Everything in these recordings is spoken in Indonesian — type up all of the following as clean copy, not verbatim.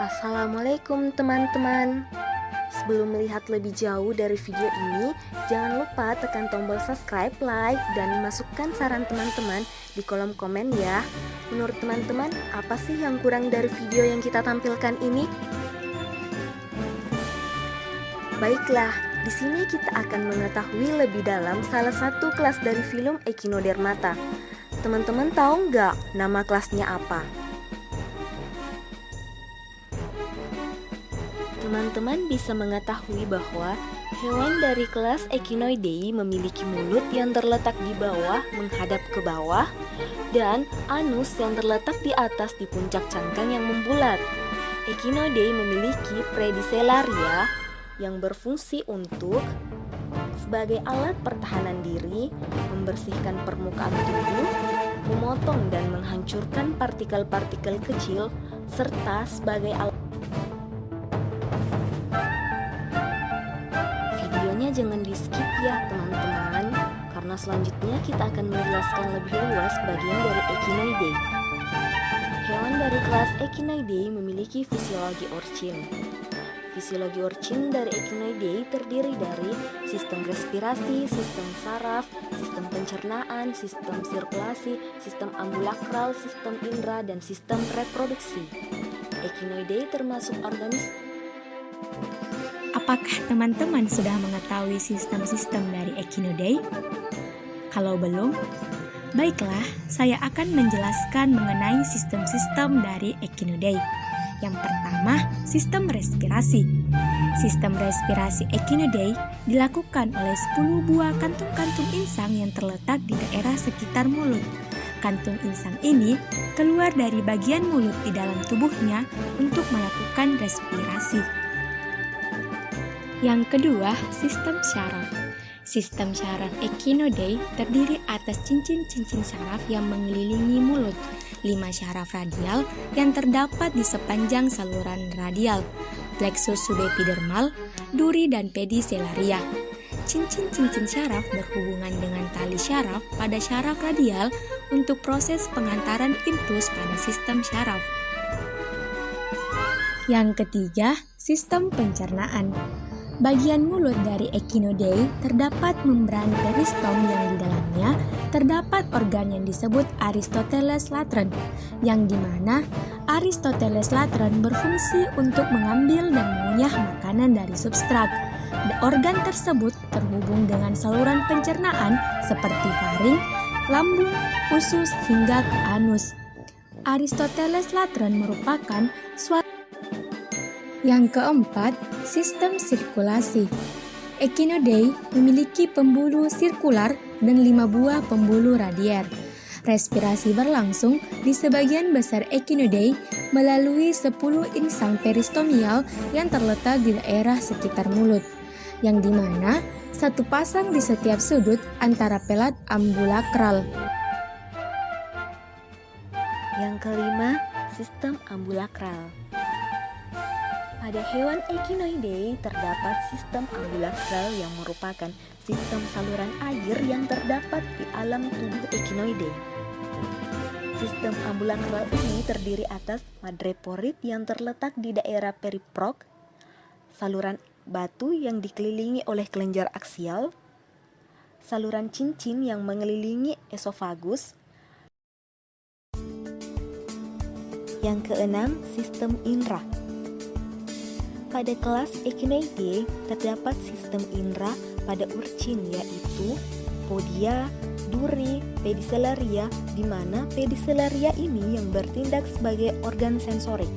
Assalamualaikum teman-teman. Sebelum melihat lebih jauh dari video ini, jangan lupa tekan tombol subscribe, like, dan masukkan saran teman-teman di kolom komen ya. Menurut teman-teman, apa sih yang kurang dari video yang kita tampilkan ini? Baiklah, di sini kita akan mengetahui lebih dalam salah satu kelas dari film Echinodermata. Teman-teman tahu nggak nama kelasnya apa? Teman-teman bisa mengetahui bahwa hewan dari kelas Echinoideae memiliki mulut yang terletak di bawah menghadap ke bawah dan anus yang terletak di atas di puncak cangkang yang membulat. Echinoideae memiliki predicellaria yang berfungsi untuk sebagai alat pertahanan diri, membersihkan permukaan tubuh, memotong dan menghancurkan partikel-partikel kecil, serta sebagai alat. Videonya jangan di skip ya teman-teman, karena selanjutnya kita akan menjelaskan lebih luas bagian dari Echinoideae. Hewan dari kelas Echinoideae memiliki fisiologi orchin. Fisiologi orchin dari Echinoideae terdiri dari sistem respirasi, sistem saraf, sistem pencernaan, sistem sirkulasi, sistem ambulakral, sistem indera, dan sistem reproduksi. Echinoideae termasuk organisme. Apakah teman-teman sudah mengetahui sistem-sistem dari Echinoideae? Kalau belum, baiklah, saya akan menjelaskan mengenai sistem-sistem dari Echinoideae. Yang pertama, sistem respirasi. Sistem respirasi Echinoideae dilakukan oleh 10 buah kantung-kantung insang yang terletak di daerah sekitar mulut. Kantung insang ini keluar dari bagian mulut di dalam tubuhnya untuk melakukan respirasi. Yang kedua, sistem syaraf. Sistem syaraf Echinoideae terdiri atas cincin-cincin syaraf yang mengelilingi mulut, 5 syaraf radial yang terdapat di sepanjang saluran radial, plexus subepidermal, duri, dan pedicellaria. Cincin-cincin syaraf berhubungan dengan tali syaraf pada syaraf radial untuk proses pengantaran impuls pada sistem syaraf. Yang ketiga, sistem pencernaan. Bagian mulut dari Echinoideae terdapat membran peristom yang di dalamnya terdapat organ yang disebut Aristoteles latron, yang dimana Aristoteles latron berfungsi untuk mengambil dan mengunyah makanan dari substrat. Organ tersebut terhubung dengan saluran pencernaan seperti faring, lambung, usus, hingga ke anus. Aristoteles latron merupakan suatu. Yang keempat, sistem sirkulasi. Echinoideae memiliki pembuluh sirkular dan 5 buah pembuluh radier. Respirasi berlangsung di sebagian besar Echinoideae melalui 10 insang peristomial yang terletak di daerah sekitar mulut, yang dimana satu pasang di setiap sudut antara pelat ambulakral. Yang kelima, sistem ambulakral. Pada hewan Echinoideae terdapat sistem ambulakral yang merupakan sistem saluran air yang terdapat di alam tubuh Echinoideae. Sistem ambulakral ini terdiri atas madreporit yang terletak di daerah periprok, saluran batu yang dikelilingi oleh kelenjar aksial, saluran cincin yang mengelilingi esofagus. Yang keenam, sistem indera. Pada kelas Echinoideae terdapat sistem indera pada urchin, yaitu podia, duri, pedicellaria, di mana pedicellaria ini yang bertindak sebagai organ sensorik.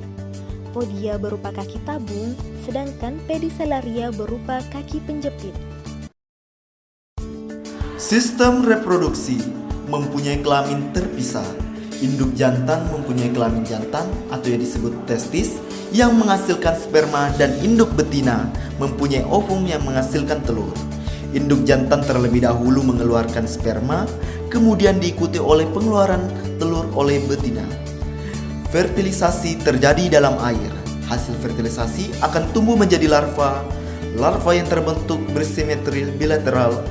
Podia berupa kaki tabung, sedangkan pedicellaria berupa kaki penjepit. Sistem reproduksi mempunyai kelamin terpisah. Induk jantan mempunyai kelamin jantan atau yang disebut testis yang menghasilkan sperma, dan induk betina mempunyai ovum yang menghasilkan telur. Induk jantan terlebih dahulu mengeluarkan sperma, kemudian diikuti oleh pengeluaran telur oleh betina. Fertilisasi terjadi dalam air. Hasil fertilisasi akan tumbuh menjadi larva. Larva yang terbentuk bersimetri bilateral